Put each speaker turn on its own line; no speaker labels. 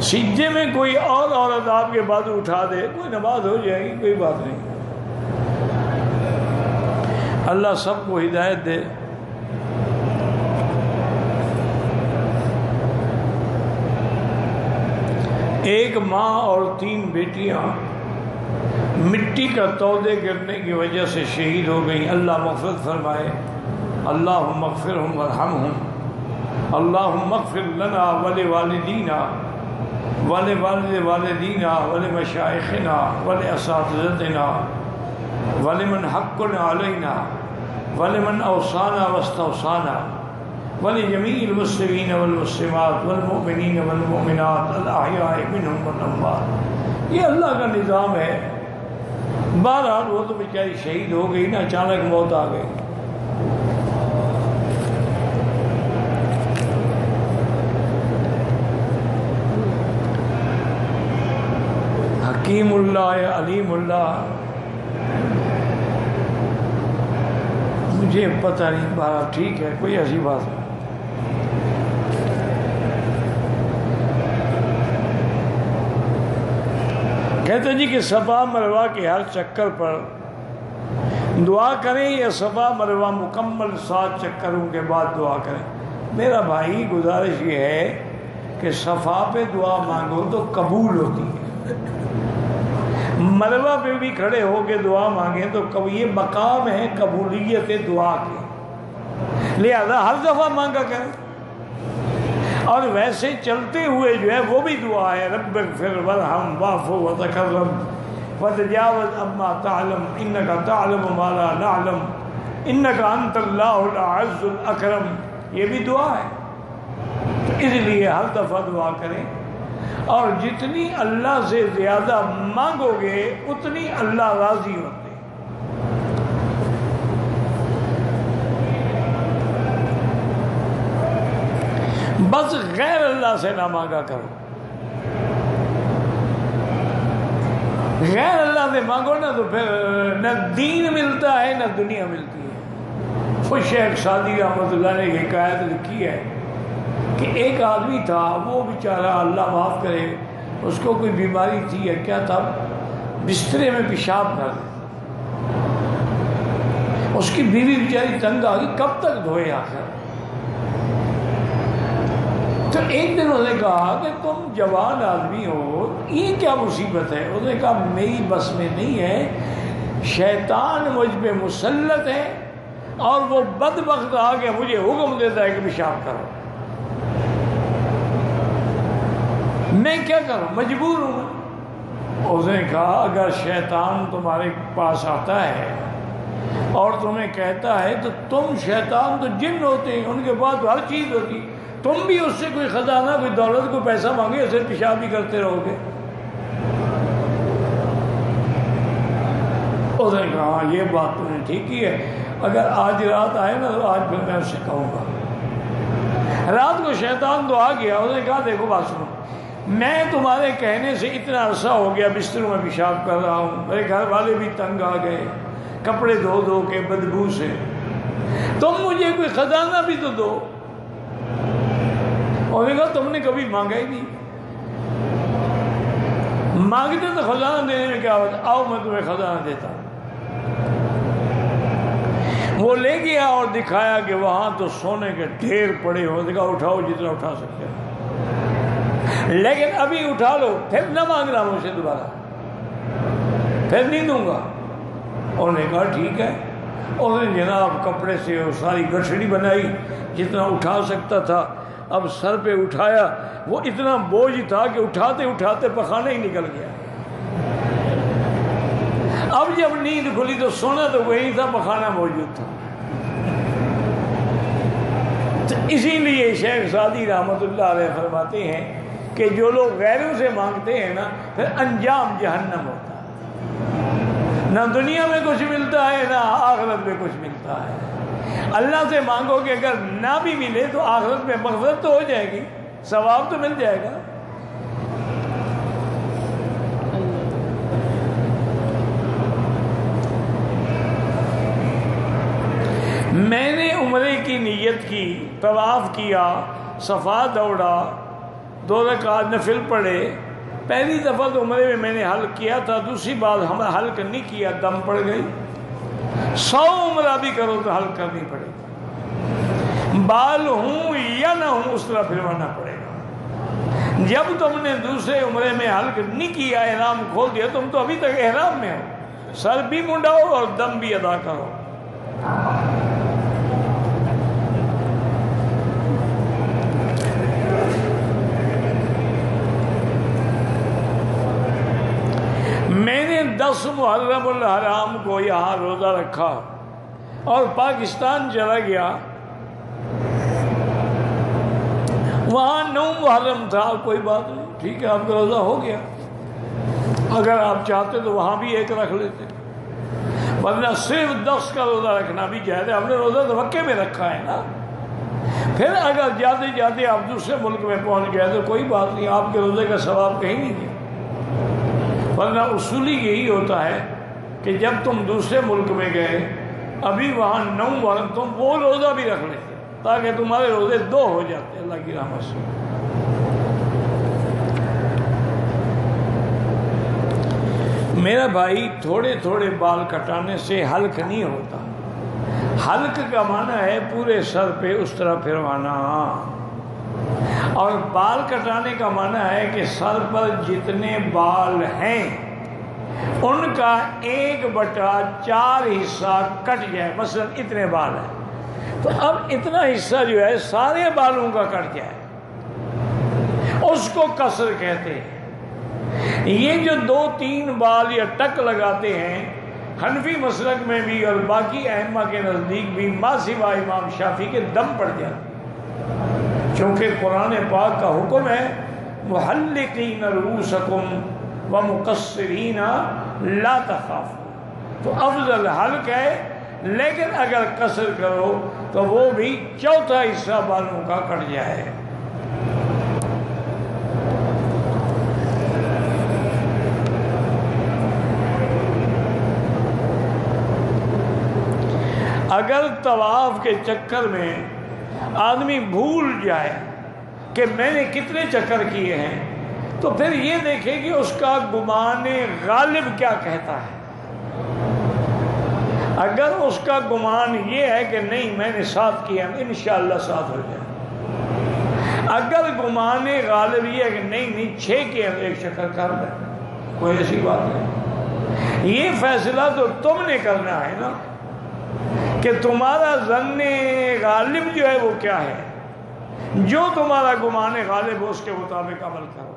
سجدے میں کوئی اور عورت آپ کے بازو اٹھا دے، کوئی نماز ہو جائے گی، کوئی بات نہیں۔ اللہ سب کو ہدایت دے۔ ایک ماں اور 3 بیٹیاں مٹی کا تودے گرنے کی وجہ سے شہید ہو گئیں، اللہ مغفرت فرمائے۔ اللہم اغفرہم وارحمہم، اللہم اغفر لنا ولوالدینا ولوالد والدینا ولمشائخنا ولاساتذتنا ولمن حق علینا ولمن اوصانا واستوصانا ولجمیع المسلمین والمسلمات والمؤمنین والمؤمنات الاحیاء منہم والاموات۔ یہ اللہ کا نظام ہے۔ بہرحال وہ تو بیچاری شہید ہو گئی نا، اچانک موت آ گئی۔ حکیم اللہ یا علیم اللہ، مجھے پتہ نہیں، بہرحال ٹھیک ہے، کوئی ایسی بات نہیں۔ کہتے جی کہ صفا مروہ کے ہر چکر پر دعا کریں یا صفا مروہ مکمل 7 چکروں کے بعد دعا کریں؟ میرا بھائی گزارش یہ ہے کہ صفا پہ دعا مانگو تو قبول ہوتی ہے، مروہ پہ بھی کھڑے ہو کے دعا مانگیں تو یہ مقام ہے قبولیت دعا کے، لہذا ہر دفعہ مانگا کریں۔ اور ویسے چلتے ہوئے جو ہے وہ بھی دعا ہے، رب اغفر وارحم واعف وتکرم وتجاوز عما تعلم انک تعلم ما لا نعلم انک انت اللہ العز الاکرم، یہ بھی دعا ہے۔ تو اس لیے ہر دفعہ دعا کریں، اور جتنی اللہ سے زیادہ مانگو گے اتنی اللہ راضی ہوتے۔ بس غیر اللہ سے نہ مانگا کرو، غیر اللہ سے مانگو نا تو پھر نہ دین ملتا ہے نہ دنیا ملتی ہے۔ وہ شیخ سعدی رحمۃ اللہ نے ایک حکایت لکھی ہے کہ ایک آدمی تھا، وہ بیچارہ اللہ معاف کرے، اس کو کوئی بیماری تھی یا کیا تھا، بسترے میں پیشاب کر دے۔ اس کی بیوی بیچاری تنگ آ گئی، کب تک دھوئے آخر؟ تو ایک دن انہوں نے کہا کہ تم جوان آدمی ہو، یہ کیا مصیبت ہے؟ انہوں نے کہا میری بس میں نہیں ہے، شیطان مجھ پہ مسلط ہے اور وہ بدبخت آ کے مجھے حکم دیتا ہے کہ پیشاب کرو، میں کیا کروں، مجبور ہوں۔ اس نے کہا اگر شیطان تمہارے پاس آتا ہے اور تمہیں کہتا ہے تو تم، شیطان تو جن ہوتے ہیں، ان کے پاس ہر چیز ہوتی، تم بھی اس سے کوئی خزانہ، کوئی دولت، کوئی پیسہ مانگے، اسے پیشاب بھی کرتے رہو گے۔ اس نے کہا ہاں یہ بات تو نے ٹھیک کی ہے، اگر آج رات آئے نا تو آج پھر میں اس سے کہوں گا۔ رات کو شیطان تو آ گیا، اس نے کہا دیکھو بات سنو، میں تمہارے کہنے سے اتنا عرصہ ہو گیا بستروں میں پیشاب کر رہا ہوں، میرے گھر والے بھی تنگ آ گئے کپڑے دھو دھو کے بدبو سے، تم مجھے کوئی خزانہ بھی تو دو۔ اور نے کہا تم نے کبھی مانگا ہی نہیں، مانگتے تو خزانہ دینے میں کیا ہوتا، آؤ میں تمہیں خزانہ دیتا ہوں۔ وہ لے گیا اور دکھایا کہ وہاں تو سونے کے ڈھیر پڑے ہو، دیکھا اٹھاؤ جتنا اٹھا سکتے ہیں، لیکن ابھی اٹھا لو، پھر نہ مانگنا مجھ سے دوبارہ، پھر نہیں دوں گا۔ انہوں نے کہا ٹھیک ہے۔ اور جناب کپڑے سے وہ ساری گٹھڑی بنائی، جتنا اٹھا سکتا تھا، اب سر پہ اٹھایا، وہ اتنا بوجھ تھا کہ اٹھاتے اٹھاتے پخانا ہی نکل گیا۔ اب جب نیند کھلی تو سونا تو وہی تھا، پخانا موجود تھا۔ تو اسی لیے شیخ سعدی رحمۃ اللہ علیہ فرماتے ہیں کہ جو لوگ غیروں سے مانگتے ہیں نا، پھر انجام جہنم ہوتا ہے، نہ دنیا میں کچھ ملتا ہے نہ آخرت میں کچھ ملتا ہے۔ اللہ سے مانگو کہ اگر نہ بھی ملے تو آخرت میں مغفرت تو ہو جائے گی، ثواب تو مل جائے گا۔ میں نے عمرے کی نیت کی، طواف کیا، صفا دوڑا، 2 رکعت نفل پڑھے. پہلی دفعہ تو عمرے میں میں نے حلق کیا تھا، دوسری بار ہم حلق نہیں کیا، دم پڑ گئی. 100 عمرہ بھی کرو تو حلق کرنی پڑے گا. بال ہوں یا نہ ہوں اس طرح پھروانا پڑے گا. جب تم نے دوسرے عمرے میں حلق نہیں کیا، احرام کھول دیا، تم تو ابھی تک احرام میں ہو. سر بھی منڈاؤ اور دم بھی ادا کرو. میں نے 10 محرم الحرام کو یہاں روزہ رکھا اور پاکستان چلا گیا. وہاں 9 محرم تھا، کوئی بات نہیں، ٹھیک ہے، آپ کا روزہ ہو گیا. اگر آپ چاہتے تو وہاں بھی ایک رکھ لیتے، ورنہ صرف 10 کا روزہ رکھنا بھی جائز ہے. ہم نے روزہ تو مکے میں رکھا ہے نا. پھر اگر جاتے جاتے آپ دوسرے ملک میں پہنچ گئے تو کوئی بات نہیں، آپ کے روزے کا ثواب کہیں نہیں گیا. ورنہ اصولی یہی ہوتا ہے کہ جب تم دوسرے ملک میں گئے، ابھی وہاں 9 محرم، تم وہ روزہ بھی رکھ لیتے تاکہ تمہارے روزے 2 ہو جاتے اللہ کی رحمت سے. میرا بھائی، تھوڑے تھوڑے بال کٹانے سے حلق نہیں ہوتا. حلق کا معنی ہے پورے سر پہ اس طرح پھروانا، اور بال کٹانے کا معنی ہے کہ سر پر جتنے بال ہیں ان کا 1/4 حصہ کٹ جائے. مثلا اتنے بال ہیں تو اب اتنا حصہ جو ہے سارے بالوں کا کٹ جائے، اس کو قصر کہتے ہیں. یہ جو 2-3 بال یا ٹک لگاتے ہیں، حنفی مسلک میں بھی اور باقی ائمہ کے نزدیک بھی ما سوا امام شافعی کے دم پڑ جاتے، چونکہ قرآن پاک کا حکم ہے محلقین رؤوسکم ومقصرین لا تخافوا. تو افضل حلق ہے، لیکن اگر قصر کرو تو وہ بھی 1/4 حصہ بالوں کا کٹ جائے. اگر طواف کے چکر میں آدمی بھول جائے کہ میں نے کتنے چکر کیے ہیں، تو پھر یہ دیکھے کہ اس کا گمان غالب کیا کہتا ہے. اگر اس کا گمان یہ ہے کہ نہیں میں نے 7 کیا، انشاءاللہ 7 ہو جائے. اگر گمان غالب یہ ہے کہ نہیں 6 کیا، 1 چکر کر لیں، کوئی ایسی بات نہیں. یہ فیصلہ تو تم نے کرنا ہے نا کہ تمہارا ظن غالب جو ہے وہ کیا ہے. جو تمہارا گمان غالب ہو اس کے مطابق عمل کرو.